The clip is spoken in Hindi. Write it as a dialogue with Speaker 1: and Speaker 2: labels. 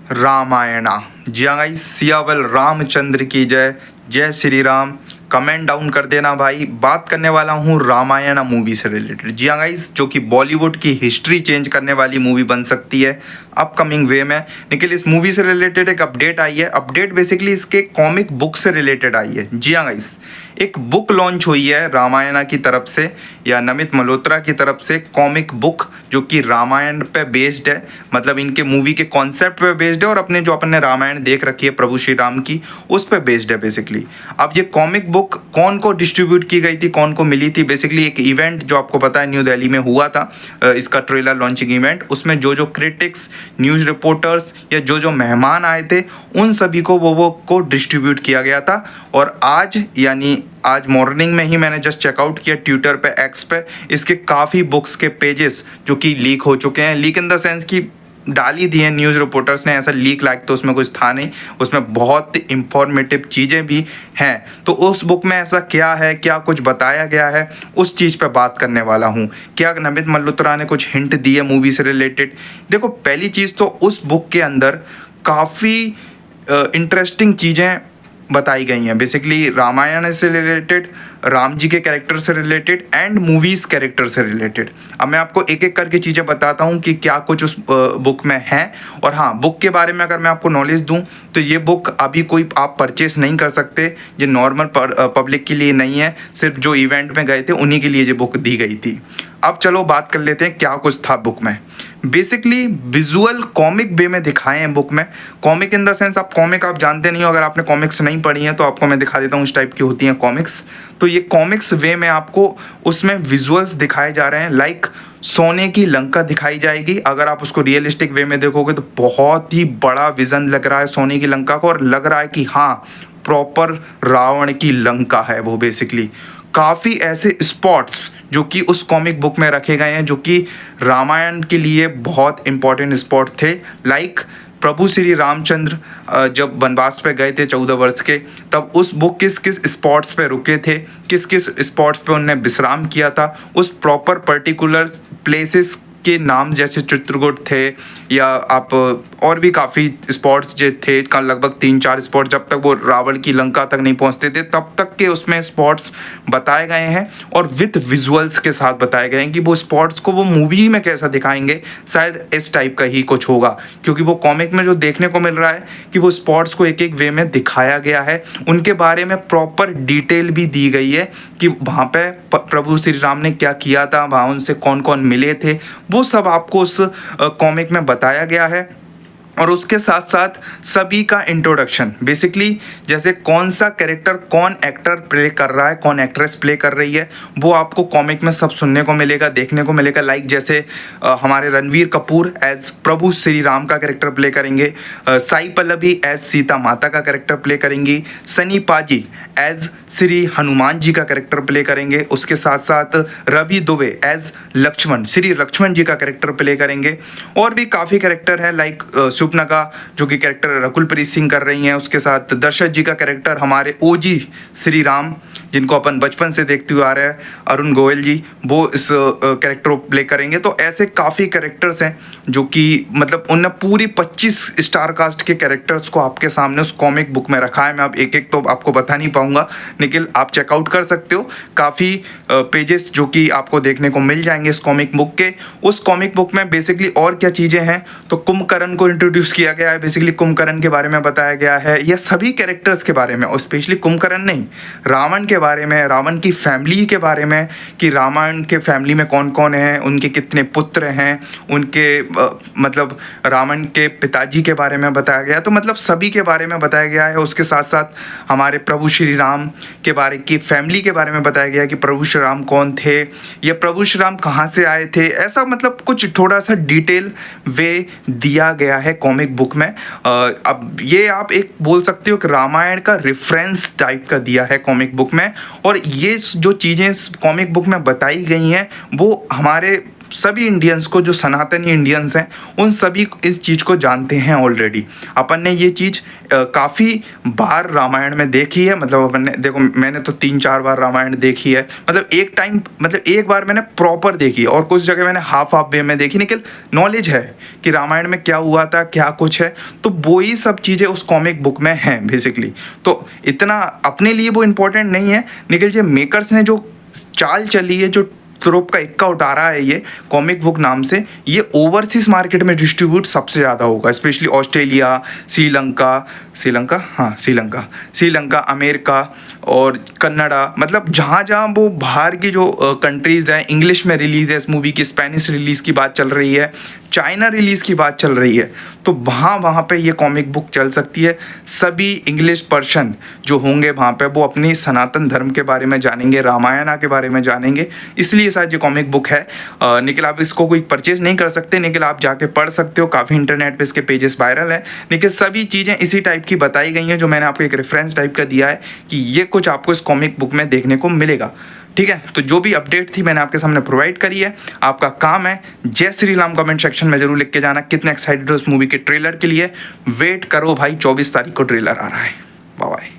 Speaker 1: रामायणा। जी हाँ गाइस, सियावल रामचंद्र की जय। जय श्री राम। कमेंट डाउन कर देना भाई। बात करने वाला हूँ रामायणा मूवी से रिलेटेड। जी हाँ गाइस, जो कि बॉलीवुड की हिस्ट्री चेंज करने वाली मूवी बन सकती है अपकमिंग वे में। लेकिन इस मूवी से रिलेटेड एक अपडेट आई है। अपडेट बेसिकली इसके कॉमिक बुक से रिलेटेड आई है। जी हाँ गाइस, एक बुक लॉन्च हुई है रामायणा की तरफ से या नमित मल्होत्रा की तरफ से, कॉमिक बुक जो कि रामायण पे बेस्ड है। मतलब इनके मूवी के कॉन्सेप्ट पे बेस्ड है और अपने जो अपन ने रामायण देख रखी है प्रभु श्री राम की, उस पे बेस्ड है बेसिकली। अब ये कॉमिक बुक कौन को डिस्ट्रीब्यूट की गई थी, कौन को मिली थी, बेसिकली एक इवेंट जो आपको पता है न्यू दिल्ली में हुआ था, इसका ट्रेलर लॉन्चिंग इवेंट। उसमें जो जो क्रिटिक्स, न्यूज़ रिपोर्टर्स या जो जो मेहमान आए थे, उन सभी को वो को डिस्ट्रीब्यूट किया गया था। और आज यानी आज मॉर्निंग में ही मैंने जस्ट चेकआउट किया ट्विटर पे, एक्स पे, इसके काफ़ी बुक्स के पेजेस जो कि लीक हो चुके हैं। लीक इन द सेंस कि डाल ही दिए न्यूज़ रिपोर्टर्स ने, ऐसा लीक लाइक तो उसमें कुछ था नहीं, उसमें बहुत इंफॉर्मेटिव चीज़ें भी हैं। तो उस बुक में ऐसा क्या है, क्या कुछ बताया गया है, उस चीज़ पे बात करने वाला हूँ। क्या नमित मल्होत्रा ने कुछ हिंट दी है मूवी से रिलेटेड? देखो, पहली चीज़ तो उस बुक के अंदर काफ़ी इंटरेस्टिंग चीज़ें बताई गई हैं। बेसिकली रामायण से रिलेटेड, राम जी के कैरेक्टर से रिलेटेड एंड मूवीज़ कैरेक्टर से रिलेटेड। अब मैं आपको एक एक करके चीज़ें बताता हूँ कि क्या कुछ उस बुक में है। और हाँ, बुक के बारे में अगर मैं आपको नॉलेज दूँ तो ये बुक अभी कोई आप परचेस नहीं कर सकते। ये नॉर्मल पब्लिक के लिए नहीं है, सिर्फ जो इवेंट में गए थे उन्हीं के लिए ये बुक दी गई थी। अब चलो बात कर लेते हैं क्या कुछ था बुक में। बेसिकली विजुअल कॉमिक वे में दिखाए हैं बुक में। कॉमिक इन द सेंस, आप कॉमिक आप जानते नहीं हो, अगर आपने कॉमिक्स नहीं पढ़ी हैं तो आपको मैं दिखा देता हूँ इस टाइप की होती हैं कॉमिक्स। तो ये कॉमिक्स वे में आपको उसमें विजुअल्स दिखाए जा रहे हैं। लाइक सोने की लंका दिखाई जाएगी। अगर आप उसको रियलिस्टिक वे में देखोगे तो बहुत ही बड़ा विजन लग रहा है सोने की लंका को, और लग रहा है कि हाँ, प्रॉपर रावण की लंका है वो। बेसिकली काफ़ी ऐसे स्पॉट्स जो कि उस कॉमिक बुक में रखे गए हैं जो कि रामायण के लिए बहुत इंपॉर्टेंट स्पॉट थे। लाइक प्रभु श्री रामचंद्र जब वनवास पे गए थे 14 वर्ष के, तब उस बुक किस किस स्पॉट्स पे रुके थे, किस किस स्पॉट्स पे उन्होंने विश्राम किया था, उस प्रॉपर पर्टिकुलर प्लेसेस के नाम जैसे चित्रकूट थे या आप और भी काफ़ी स्पॉट्स जो थे, का लगभग 3-4 स्पॉट, जब तक वो रावण की लंका तक नहीं पहुंचते थे तब तक के उसमें स्पॉट्स बताए गए हैं। और विथ विजुअल्स के साथ बताए गए हैं कि वो स्पॉट्स को वो मूवी में कैसा दिखाएंगे, शायद इस टाइप का ही कुछ होगा। क्योंकि वो कॉमिक में जो देखने को मिल रहा है कि वो स्पॉट्स को एक एक वे में दिखाया गया है, उनके बारे में प्रॉपर डिटेल भी दी गई है कि वहाँ पे प्रभु श्री राम ने क्या किया था, वहाँ उनसे कौन कौन मिले थे, वो सब आपको उस कॉमिक में बताया गया है। और उसके साथ साथ सभी का इंट्रोडक्शन, बेसिकली जैसे कौन सा कैरेक्टर कौन एक्टर प्ले कर रहा है, कौन एक्ट्रेस प्ले कर रही है, वो आपको कॉमिक में सब सुनने को मिलेगा, देखने को मिलेगा। लाइक जैसे हमारे रणवीर कपूर एज प्रभु श्री राम का कैरेक्टर प्ले करेंगे, साई पल्लवी एज सीता माता का कैरेक्टर प्ले करेंगी, सनी पाजी एज श्री हनुमान जी का कैरेक्टर प्ले करेंगे। उसके साथ साथ रवि दुबे एज लक्ष्मण, श्री लक्ष्मण जी का कैरेक्टर प्ले करेंगे। और भी काफ़ी कैरेक्टर है, लाइक सुपनका जो कि कैरेक्टर रकुलप्रीत सिंह कर रही हैं। उसके साथ दशरथ जी का कैरेक्टर हमारे ओजी श्री राम, जिनको अपन बचपन से देखते हुए आ रहे हैं, अरुण गोयल जी, वो इस कैरेक्टर को प्ले करेंगे। तो ऐसे काफ़ी कैरेक्टर्स हैं जो कि मतलब उनने पूरी 25 स्टार कास्ट के कैरेक्टर्स को आपके सामने उस कॉमिक बुक में रखा है। मैं अब एक एक तो आपको बता नहीं पाऊंगा, लेकिन आप चेकआउट कर सकते हो। काफ़ी पेजेस जो कि आपको देखने को मिल जाएंगे इस कॉमिक बुक के। उस कॉमिक बुक में बेसिकली और क्या चीज़ें हैं, तो कुंभकर्ण को इंट्रोड्यूस किया गया है। बेसिकली कुंभकर्ण के बारे में बताया गया है, या सभी कैरेक्टर्स के बारे में, और स्पेशली कुंभकर्ण नहीं, रावण के बारे में, रावण की फैमिली के बारे में, कि रावण के फैमिली में कौन कौन है, उनके कितने पुत्र हैं, उनके मतलब रावण के पिताजी के बारे में बताया गया। तो मतलब सभी के बारे में बताया गया है। उसके साथ साथ हमारे प्रभु श्री राम के बारे की फैमिली के बारे में बताया गया कि प्रभु श्री राम कौन थे, या प्रभु श्री राम कहाँ से आए थे, ऐसा मतलब कुछ थोड़ा सा डिटेल वे दिया गया है कॉमिक बुक में। अब ये आप एक बोल सकते हो कि रामायण का रेफरेंस टाइप का दिया है कॉमिक बुक में। और ये जो चीज़ें कॉमिक बुक में बताई गई हैं वो हमारे सभी इंडियंस को, जो सनातनी इंडियंस हैं उन सभी इस चीज़ को जानते हैं ऑलरेडी। अपन ने ये चीज़ काफ़ी बार रामायण में देखी है, मतलब अपन ने देखो, मैंने तो 3-4 बार रामायण देखी है, मतलब एक बार मैंने प्रॉपर देखी है और कुछ जगह मैंने हाफ वे में देखी, लेकिन नॉलेज है कि रामायण में क्या हुआ था, क्या कुछ है, तो वो ही सब चीज़ें उस कॉमिक बुक में हैं बेसिकली। तो इतना अपने लिए वो इम्पोर्टेंट नहीं है, लेकिन ये मेकर्स ने जो चाल चली है, जो तुरुप का इक्का उठा रहा है ये कॉमिक बुक नाम से, ये ओवरसीज मार्केट में डिस्ट्रीब्यूट सबसे ज़्यादा होगा, स्पेशली ऑस्ट्रेलिया, श्रीलंका, अमेरिका और कनाडा, मतलब जहाँ जहाँ वो बाहर की जो कंट्रीज़ हैं, इंग्लिश में रिलीज़ है इस मूवी की, स्पेनिश रिलीज़ की बात चल रही है, चाइना रिलीज़ की बात चल रही है, तो वहाँ पे ये कॉमिक बुक चल सकती है। सभी इंग्लिश पर्सन जो होंगे वहाँ पे वो अपनी सनातन धर्म के बारे में जानेंगे, रामायण के बारे में जानेंगे, इसलिए शायद ये कॉमिक बुक है। निखिल आप इसको कोई परचेज नहीं कर सकते, निखिल आप जाके पढ़ सकते हो, काफ़ी इंटरनेट पे इसके पेजेस वायरल है। लेकिन सभी चीज़ें इसी टाइप की बताई गई हैं, जो मैंने आपको एक रेफरेंस टाइप का दिया है कि ये कुछ आपको इस कॉमिक बुक में देखने को मिलेगा। ठीक है, तो जो भी अपडेट थी मैंने आपके सामने प्रोवाइड करी है। आपका काम है जय श्री राम कमेंट सेक्शन में जरूर लिख के जाना कितने एक्साइटेड हो उस मूवी के ट्रेलर के लिए। वेट करो भाई, 24 तारीख को ट्रेलर आ रहा है। Bye bye.